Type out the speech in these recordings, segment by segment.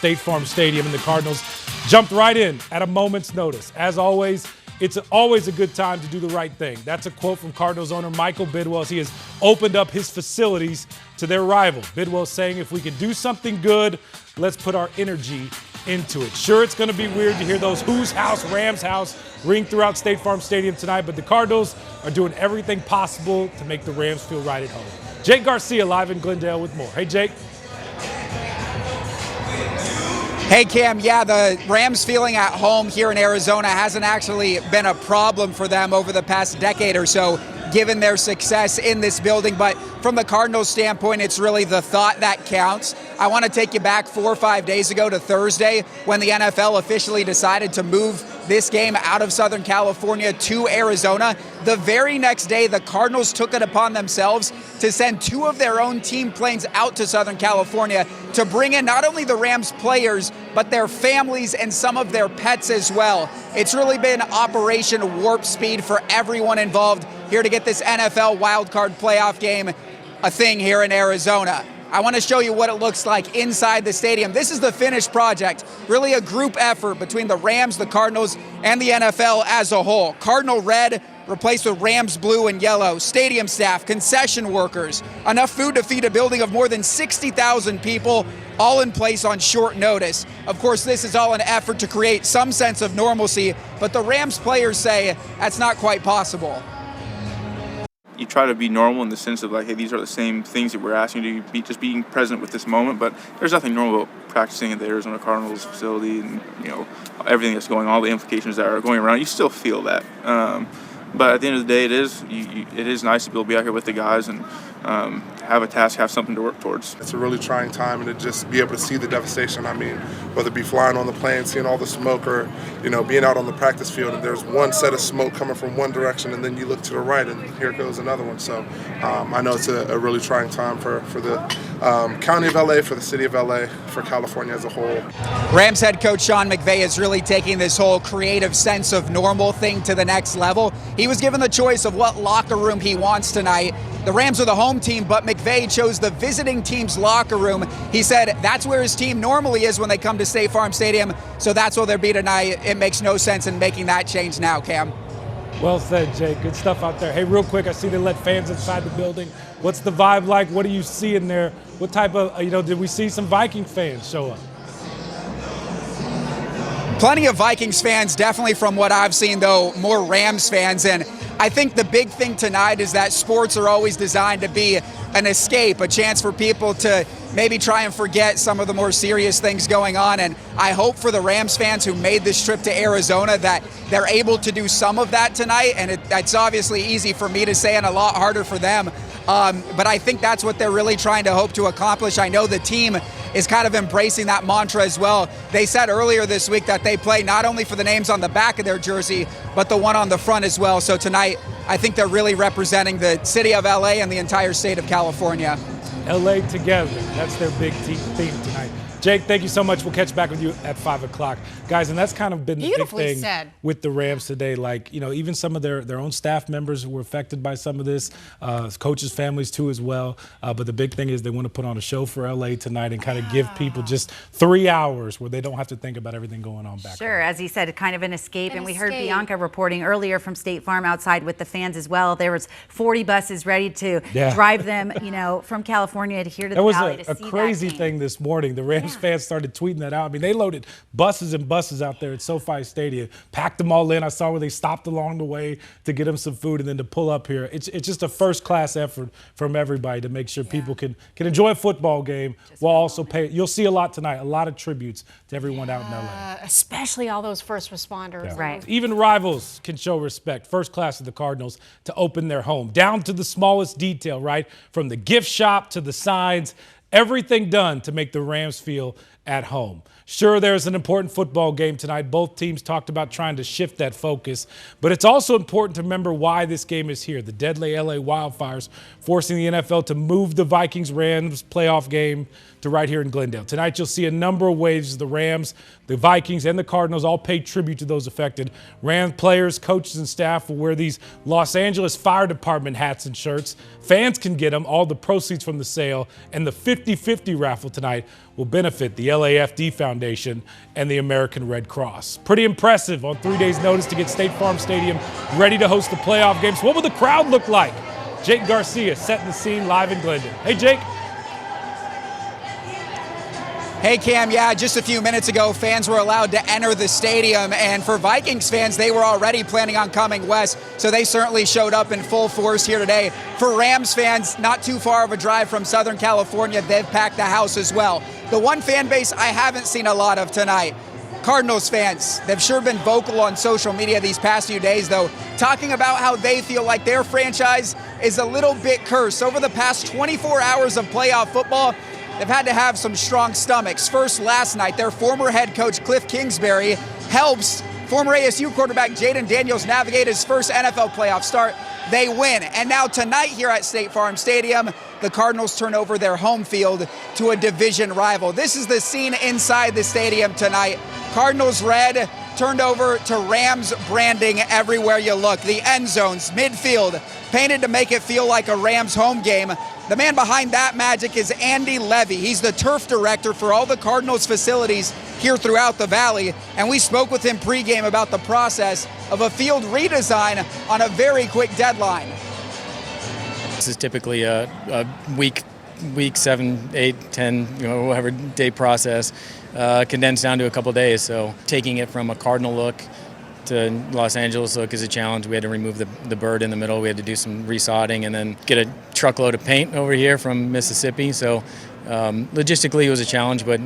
State Farm Stadium, and the Cardinals jumped right in at a moment's notice. As always, it's always a good time to do the right thing. That's a quote from Cardinals owner Michael Bidwell as he has opened up his facilities to their rival. Bidwell saying, if we can do something good, let's put our energy into it. Sure, it's going to be weird to hear those Who's House, Rams House ring throughout State Farm Stadium tonight, but the Cardinals are doing everything possible to make the Rams feel right at home. Jake Garcia live in Glendale with more. Hey, Jake. Hey, Cam. Yeah, the Rams feeling at home here in Arizona hasn't actually been a problem for them over the past decade or so, given their success in this building. But from the Cardinals' standpoint, it's really the thought that counts. I want to take you back 4 or 5 days ago to Thursday when the NFL officially decided to move this game out of Southern California to Arizona. The very next day, the Cardinals took it upon themselves to send 2 of their own team planes out to Southern California to bring in not only the Rams players, but their families and some of their pets as well. It's really been Operation Warp Speed for everyone involved here to get this NFL wildcard playoff game a thing here in Arizona. I want to show you what it looks like inside the stadium. This is the finished project, really a group effort between the Rams, the Cardinals, and the NFL as a whole. Cardinal red replaced with Rams blue and yellow, stadium staff, concession workers, enough food to feed a building of more than 60,000 people, all in place on short notice. Of course, this is all an effort to create some sense of normalcy, but the Rams players say that's not quite possible. You try to be normal in the sense of like, hey, these are the same things that we're asking you to be, just being present with this moment. But there's nothing normal about practicing at the Arizona Cardinals facility and, you know, everything that's going on, all the implications that are going around. You still feel that. But at the end of the day, it is nice to be able to be out here with the guys and have a task, have something to work towards. It's a really trying time, and to just be able to see the devastation. I mean, whether it be flying on the plane, seeing all the smoke, or, you know, being out on the practice field and there's one set of smoke coming from one direction and then you look to the right and here goes another one. So I know it's a really trying time for the county of LA, for the city of LA, for California as a whole. Rams head coach Sean McVay is really taking this whole creative sense of normal thing to the next level. He was given the choice of what locker room he wants tonight. The Rams are the home team, but McVay chose the visiting team's locker room. He said that's where his team normally is when they come to State Farm Stadium, so that's where they'll be tonight. It makes no sense in making that change now, Cam. Well said, Jake. Good stuff out there. Hey, real quick, I see they let fans inside the building. What's the vibe like? What do you see in there? What type of, did we see some Viking fans show up? Plenty of Vikings fans, definitely from what I've seen, though, more Rams fans. And I think the big thing tonight is that sports are always designed to be an escape, a chance for people to maybe try and forget some of the more serious things going on. And I hope for the Rams fans who made this trip to Arizona that they're able to do some of that tonight. And it's obviously easy for me to say and a lot harder for them. But I think that's what they're really trying to hope to accomplish. I know the team is kind of embracing that mantra as well. They said earlier this week that they play not only for the names on the back of their jersey, but the one on the front as well. So tonight, I think they're really representing the city of LA and the entire state of California. LA together. That's their big theme tonight. Jake, thank you so much. We'll catch back with you at 5 o'clock. Guys, and that's kind of been the big thing with the Rams today. Like, even some of their own staff members were affected by some of this, coaches' families too as well. But the big thing is they want to put on a show for LA tonight and kind of give people just 3 hours where they don't have to think about everything going on back Sure, home. as he said, kind of an escape. And we heard Bianca reporting earlier from State Farm outside with the fans as well. There was 40 buses ready to drive them, from California to here to the Valley to see that game. That was a crazy thing this morning. The Rams fans started tweeting that out. I mean, they loaded buses and buses out there at SoFi Stadium, packed them all in. I saw where they stopped along the way to get them some food and then to pull up here. It's just a first-class effort from everybody to make sure people can enjoy a football game while also pay. You'll see a lot tonight, a lot of tributes to everyone out in LA. Especially all those first responders. Yeah. Right. Even rivals can show respect. First class of the Cardinals to open their home, down to the smallest detail, right? From the gift shop to the signs, everything done to make the Rams feel at home. Sure, there's an important football game tonight. Both teams talked about trying to shift that focus, but it's also important to remember why this game is here. The deadly LA wildfires forcing the NFL to move the Vikings-Rams playoff game to right here in Glendale. Tonight, you'll see a number of ways the Rams, the Vikings, and the Cardinals all pay tribute to those affected. Rams players, coaches, and staff will wear these Los Angeles Fire Department hats and shirts. Fans can get them, all the proceeds from the sale, and the 50-50 raffle tonight will benefit the LAFD Foundation and the American Red Cross. Pretty impressive on 3 days' notice to get State Farm Stadium ready to host the playoff games. What will the crowd look like? Jake Garcia setting the scene live in Glendale. Hey, Jake. Hey, Cam, yeah, just a few minutes ago, fans were allowed to enter the stadium, and for Vikings fans, they were already planning on coming west, so they certainly showed up in full force here today. For Rams fans, not too far of a drive from Southern California, they've packed the house as well. The one fan base I haven't seen a lot of tonight, Cardinals fans. They've sure been vocal on social media these past few days, though, talking about how they feel like their franchise is a little bit cursed. Over the past 24 hours of playoff football, they've had to have some strong stomachs. First, last night, their former head coach, Cliff Kingsbury, helps former ASU quarterback Jaden Daniels navigate his first NFL playoff start. They win. And now tonight here at State Farm Stadium, the Cardinals turn over their home field to a division rival. This is the scene inside the stadium tonight. Cardinals red turned over to Rams branding everywhere you look. The end zones, midfield, painted to make it feel like a Rams home game. The man behind that magic is Andy Levy. He's the turf director for all the Cardinals facilities here throughout the Valley, and we spoke with him pregame about the process of a field redesign on a very quick deadline. This is typically a week 7, 8, 10, whatever day process, condensed down to a couple days. So taking it from a Cardinal look to Los Angeles look is a challenge. We had to remove the bird in the middle. We had to do some resodding and then get a truckload of paint over here from Mississippi. So logistically it was a challenge, but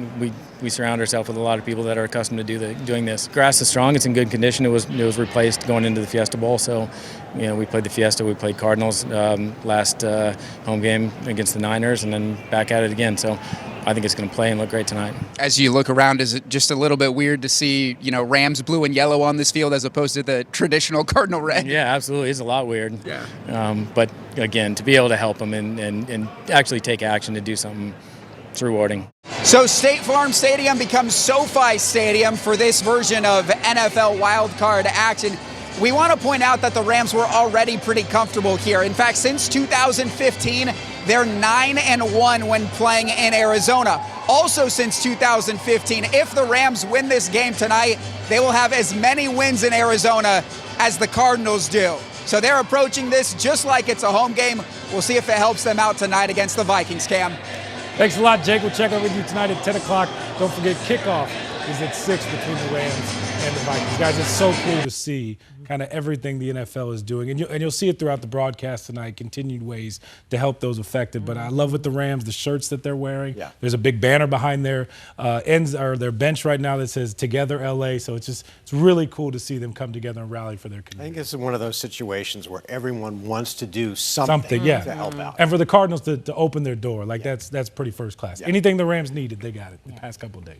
we surround ourselves with a lot of people that are accustomed to doing this. Grass is strong. It's in good condition. It was replaced going into the Fiesta Bowl. So we played the Fiesta. We played Cardinals last home game against the Niners and then back at it again. So I think it's going to play and look great tonight. As you look around, is it just a little bit weird to see, Rams blue and yellow on this field as opposed to the traditional Cardinal red? Yeah, absolutely. It's a lot weird. Yeah. But again, to be able to help them and actually take action to do something, it's rewarding. So State Farm Stadium becomes SoFi Stadium for this version of NFL wildcard action. We want to point out that the Rams were already pretty comfortable here. In fact, since 2015, they're 9-1 when playing in Arizona. Also since 2015, if the Rams win this game tonight, they will have as many wins in Arizona as the Cardinals do. So they're approaching this just like it's a home game. We'll see if it helps them out tonight against the Vikings, Cam. Thanks a lot, Jake. We'll check in with you tonight at 10 o'clock. Don't forget, kickoff is at 6 between the Rams and the Vikings. Guys, it's so cool to see kind of everything the NFL is doing. And you'll see it throughout the broadcast tonight, continued ways to help those affected. But I love with the Rams, the shirts that they're wearing. Yeah. There's a big banner behind their their bench right now that says Together LA. So it's really cool to see them come together and rally for their community. I think it's one of those situations where everyone wants to do something to help out. And for the Cardinals to open their door, that's pretty first class. Yeah. Anything the Rams needed, they got it the past couple of days.